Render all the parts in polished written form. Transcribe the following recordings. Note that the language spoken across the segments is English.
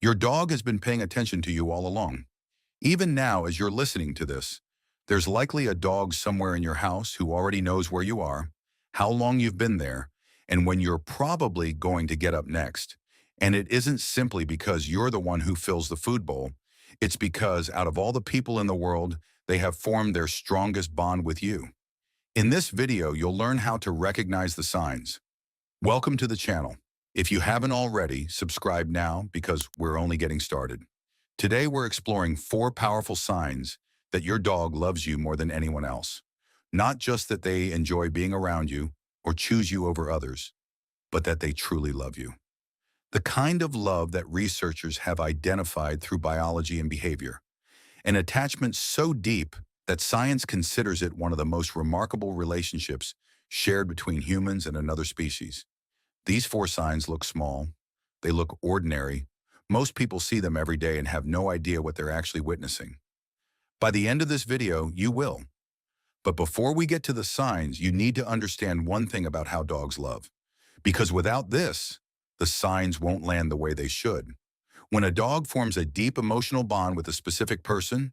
Your dog has been paying attention to you all along. Even now, as you're listening to this, there's likely a dog somewhere in your house who already knows where you are, how long you've been there, and when you're probably going to get up next. And it isn't simply because you're the one who fills the food bowl. It's because out of all the people in the world, they have formed their strongest bond with you. In this video, you'll learn how to recognize the signs. Welcome to the channel. If you haven't already, subscribe now because we're only getting started. Today, we're exploring 4 powerful signs that your dog loves you more than anyone else. Not just that they enjoy being around you or choose you over others, but that they truly love you. The kind of love that researchers have identified through biology and behavior. An attachment so deep that science considers it one of the most remarkable relationships shared between humans and another species. These 4 signs look small. They look ordinary. Most people see them every day and have no idea what they're actually witnessing. By the end of this video, you will. But before we get to the signs, you need to understand one thing about how dogs love. Because without this, the signs won't land the way they should. When a dog forms a deep emotional bond with a specific person,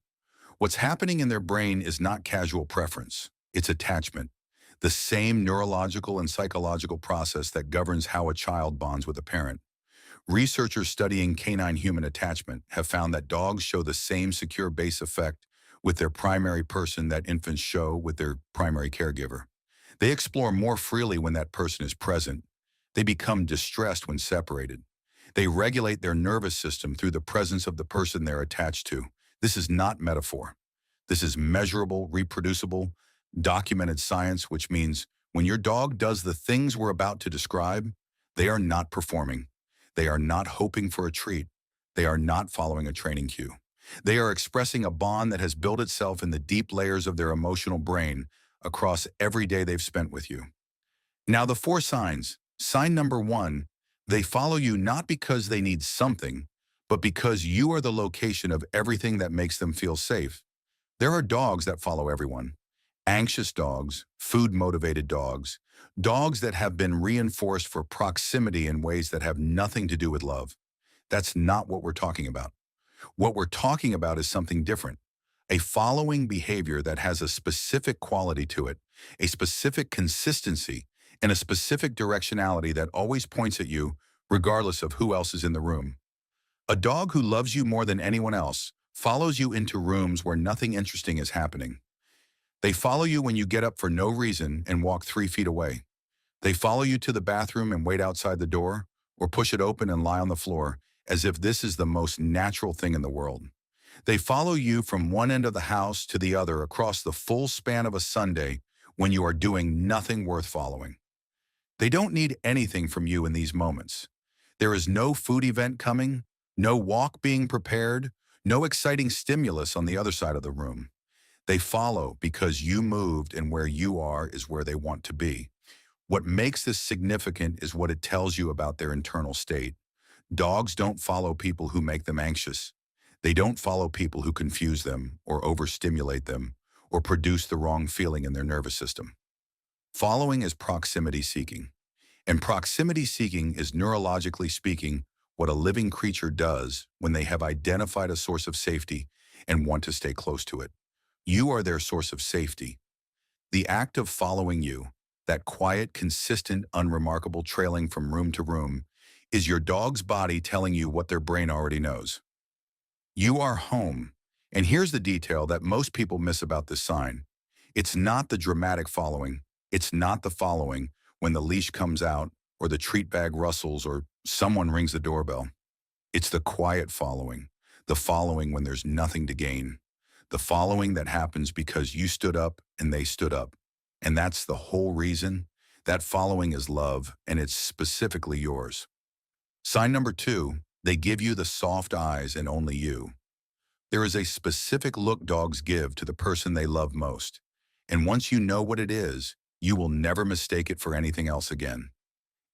what's happening in their brain is not casual preference, it's attachment. The same neurological and psychological process that governs how a child bonds with a parent. Researchers studying canine-human attachment have found that dogs show the same secure base effect with their primary person that infants show with their primary caregiver. They explore more freely when that person is present. They become distressed when separated. They regulate their nervous system through the presence of the person they're attached to. This is not metaphor. This is measurable, reproducible, documented science, which means when your dog does the things we're about to describe, they are not performing. They are not hoping for a treat. They are not following a training cue. They are expressing a bond that has built itself in the deep layers of their emotional brain across every day they've spent with you. Now the 4 signs. Sign number 1, they follow you not because they need something, but because you are the location of everything that makes them feel safe. There are dogs that follow everyone. Anxious dogs, food-motivated dogs, dogs that have been reinforced for proximity in ways that have nothing to do with love. That's not what we're talking about. What we're talking about is something different. A following behavior that has a specific quality to it, a specific consistency, and a specific directionality that always points at you, regardless of who else is in the room. A dog who loves you more than anyone else follows you into rooms where nothing interesting is happening. They follow you when you get up for no reason and walk 3 feet away. They follow you to the bathroom and wait outside the door, or push it open and lie on the floor, as if this is the most natural thing in the world. They follow you from one end of the house to the other across the full span of a Sunday when you are doing nothing worth following. They don't need anything from you in these moments. There is no food event coming, no walk being prepared, no exciting stimulus on the other side of the room. They follow because you moved, and where you are is where they want to be. What makes this significant is what it tells you about their internal state. Dogs don't follow people who make them anxious. They don't follow people who confuse them or overstimulate them or produce the wrong feeling in their nervous system. Following is proximity seeking. And proximity seeking is, neurologically speaking, what a living creature does when they have identified a source of safety and want to stay close to it. You are their source of safety. The act of following you, that quiet, consistent, unremarkable trailing from room to room, is your dog's body telling you what their brain already knows. You are home. And here's the detail that most people miss about this sign. It's not the dramatic following. It's not the following when the leash comes out or the treat bag rustles or someone rings the doorbell. It's the quiet following, the following when there's nothing to gain. The following that happens because you stood up and they stood up. And that's the whole reason. That following is love, and it's specifically yours. Sign number 2, they give you the soft eyes and only you. There is a specific look dogs give to the person they love most. And once you know what it is, you will never mistake it for anything else again.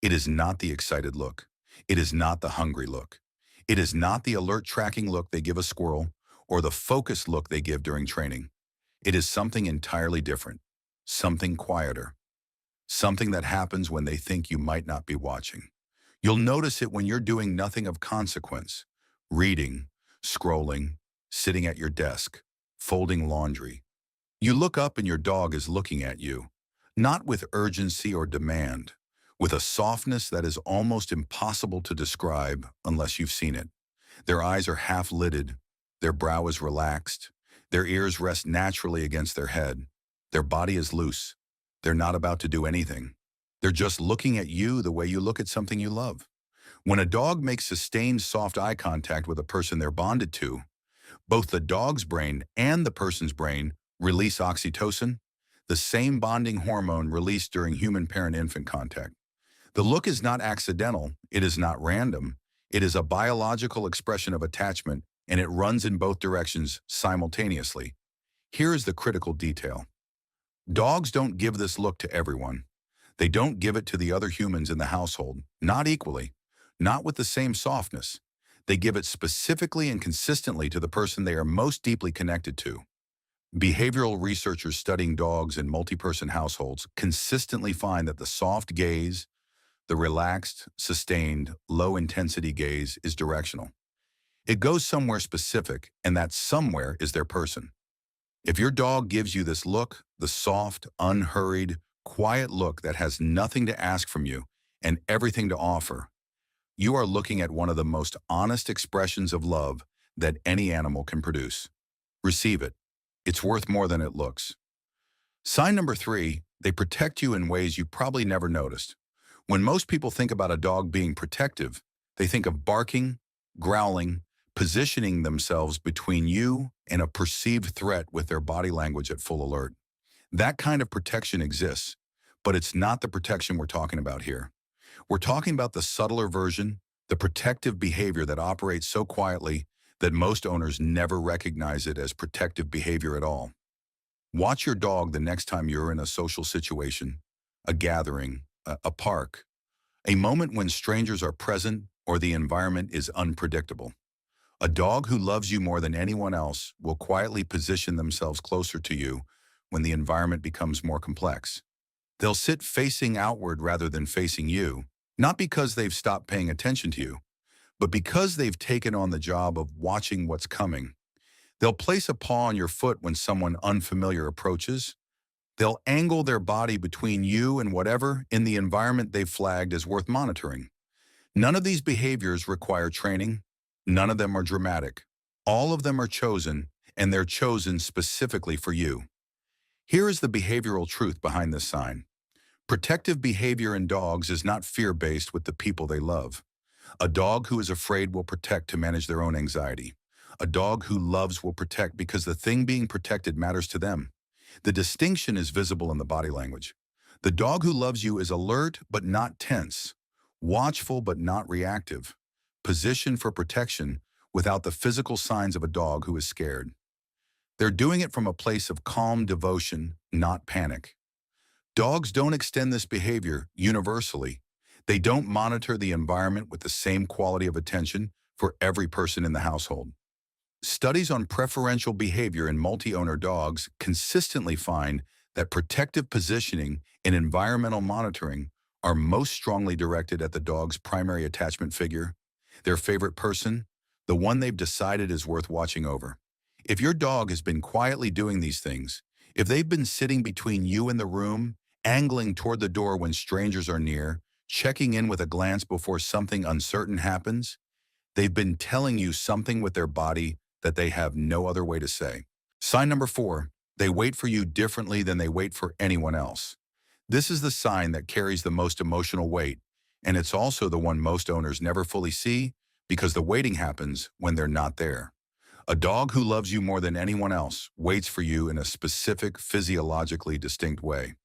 It is not the excited look. It is not the hungry look. It is not the alert tracking look they give a squirrel or the focused look they give during training. It is something entirely different, something quieter, something that happens when they think you might not be watching. You'll notice it when you're doing nothing of consequence, reading, scrolling, sitting at your desk, folding laundry. You look up and your dog is looking at you, not with urgency or demand, with a softness that is almost impossible to describe unless you've seen it. Their eyes are half-lidded, their brow is relaxed, their ears rest naturally against their head, their body is loose. They're not about to do anything. They're just looking at you the way you look at something you love. When a dog makes sustained soft eye contact with a person they're bonded to, both the dog's brain and the person's brain release oxytocin, the same bonding hormone released during human parent-infant contact. The look is not accidental, it is not random, it is a biological expression of attachment, and it runs in both directions simultaneously. Here is the critical detail. Dogs don't give this look to everyone. They don't give it to the other humans in the household, not equally, not with the same softness. They give it specifically and consistently to the person they are most deeply connected to. Behavioral researchers studying dogs in multi-person households consistently find that the soft gaze, the relaxed, sustained, low-intensity gaze is directional. It goes somewhere specific, and that somewhere is their person. If your dog gives you this look, the soft, unhurried, quiet look that has nothing to ask from you and everything to offer, you are looking at one of the most honest expressions of love that any animal can produce. Receive it. It's worth more than it looks. Sign number 3, they protect you in ways you probably never noticed. When most people think about a dog being protective, they think of barking, growling, positioning themselves between you and a perceived threat with their body language at full alert. That kind of protection exists, but it's not the protection we're talking about here. We're talking about the subtler version, the protective behavior that operates so quietly that most owners never recognize it as protective behavior at all. Watch your dog the next time you're in a social situation, a gathering, a park, a moment when strangers are present or the environment is unpredictable. A dog who loves you more than anyone else will quietly position themselves closer to you when the environment becomes more complex. They'll sit facing outward rather than facing you, not because they've stopped paying attention to you, but because they've taken on the job of watching what's coming. They'll place a paw on your foot when someone unfamiliar approaches. They'll angle their body between you and whatever in the environment they've flagged as worth monitoring. None of these behaviors require training. None of them are dramatic. All of them are chosen, and they're chosen specifically for you. Here is the behavioral truth behind this sign. Protective behavior in dogs is not fear-based with the people they love. A dog who is afraid will protect to manage their own anxiety. A dog who loves will protect because the thing being protected matters to them. The distinction is visible in the body language. The dog who loves you is alert but not tense, watchful but not reactive, positioned for protection without the physical signs of a dog who is scared. They're doing it from a place of calm devotion, not panic. Dogs don't extend this behavior universally. They don't monitor the environment with the same quality of attention for every person in the household. Studies on preferential behavior in multi-owner dogs consistently find that protective positioning and environmental monitoring are most strongly directed at the dog's primary attachment figure, their favorite person, the one they've decided is worth watching over. If your dog has been quietly doing these things, if they've been sitting between you and the room, angling toward the door when strangers are near, checking in with a glance before something uncertain happens, they've been telling you something with their body that they have no other way to say. Sign number 4, they wait for you differently than they wait for anyone else. This is the sign that carries the most emotional weight, and it's also the one most owners never fully see because the waiting happens when they're not there. A dog who loves you more than anyone else waits for you in a specific, physiologically distinct way.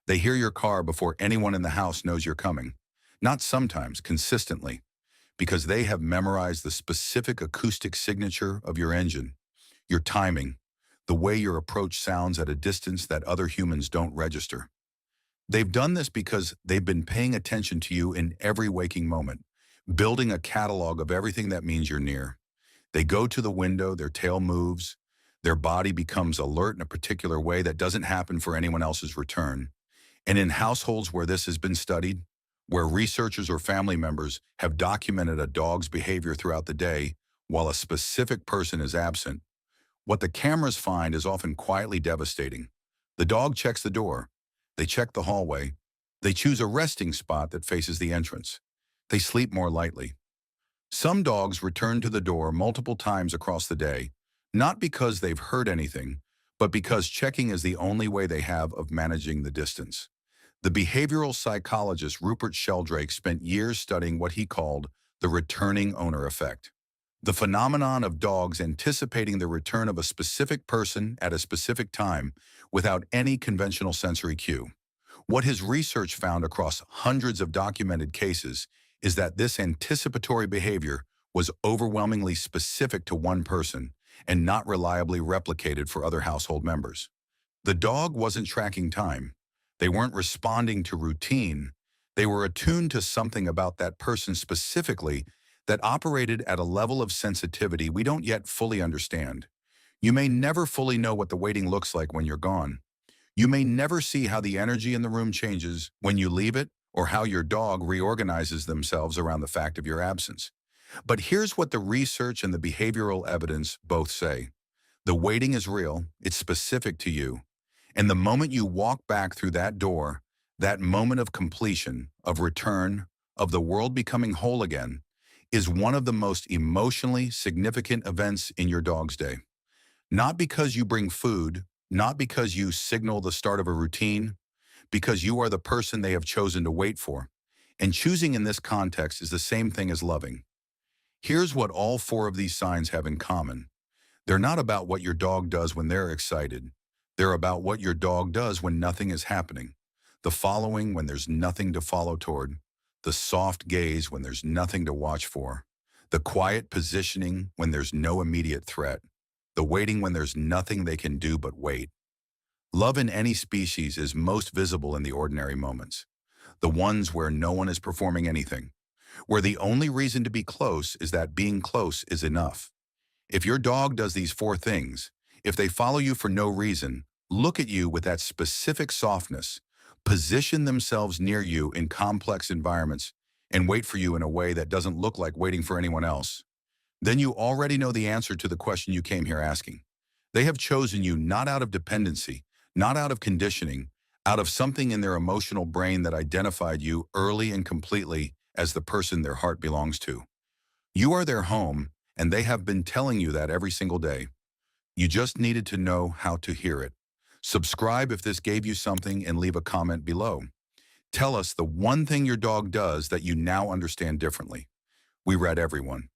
They hear your car before anyone in the house knows you're coming, not sometimes, consistently, because they have memorized the specific acoustic signature of your engine, your timing, the way your approach sounds at a distance that other humans don't register. They've done this because they've been paying attention to you in every waking moment, building a catalog of everything that means you're near. They go to the window, their tail moves, their body becomes alert in a particular way that doesn't happen for anyone else's return. And in households where this has been studied, where researchers or family members have documented a dog's behavior throughout the day, while a specific person is absent, what the cameras find is often quietly devastating. The dog checks the door. They check the hallway. They choose a resting spot that faces the entrance. They sleep more lightly. Some dogs return to the door multiple times across the day, not because they've heard anything, but because checking is the only way they have of managing the distance. The behavioral psychologist Rupert Sheldrake spent years studying what he called the returning owner effect, the phenomenon of dogs anticipating the return of a specific person at a specific time without any conventional sensory cue. What his research found across hundreds of documented cases is that this anticipatory behavior was overwhelmingly specific to one person and not reliably replicated for other household members. The dog wasn't tracking time. They weren't responding to routine. They were attuned to something about that person specifically that operated at a level of sensitivity we don't yet fully understand. You may never fully know what the waiting looks like when you're gone. You may never see how the energy in the room changes when you leave it or how your dog reorganizes themselves around the fact of your absence. But here's what the research and the behavioral evidence both say. The waiting is real, it's specific to you, and the moment you walk back through that door, that moment of completion, of return, of the world becoming whole again, is one of the most emotionally significant events in your dog's day. Not because you bring food, not because you signal the start of a routine, because you are the person they have chosen to wait for. And choosing in this context is the same thing as loving. Here's what all four of these signs have in common. They're not about what your dog does when they're excited. They're about what your dog does when nothing is happening. The following when there's nothing to follow toward. The soft gaze when there's nothing to watch for. The quiet positioning when there's no immediate threat. The waiting when there's nothing they can do but wait. Love in any species is most visible in the ordinary moments. The ones where no one is performing anything. Where the only reason to be close is that being close is enough. If your dog does these four things, if they follow you for no reason, look at you with that specific softness, position themselves near you in complex environments, and wait for you in a way that doesn't look like waiting for anyone else, then you already know the answer to the question you came here asking. They have chosen you not out of dependency, not out of conditioning, out of something in their emotional brain that identified you early and completely as the person their heart belongs to. You are their home, and they have been telling you that every single day. You just needed to know how to hear it. Subscribe if this gave you something and leave a comment below. Tell us the one thing your dog does that you now understand differently. We read everyone.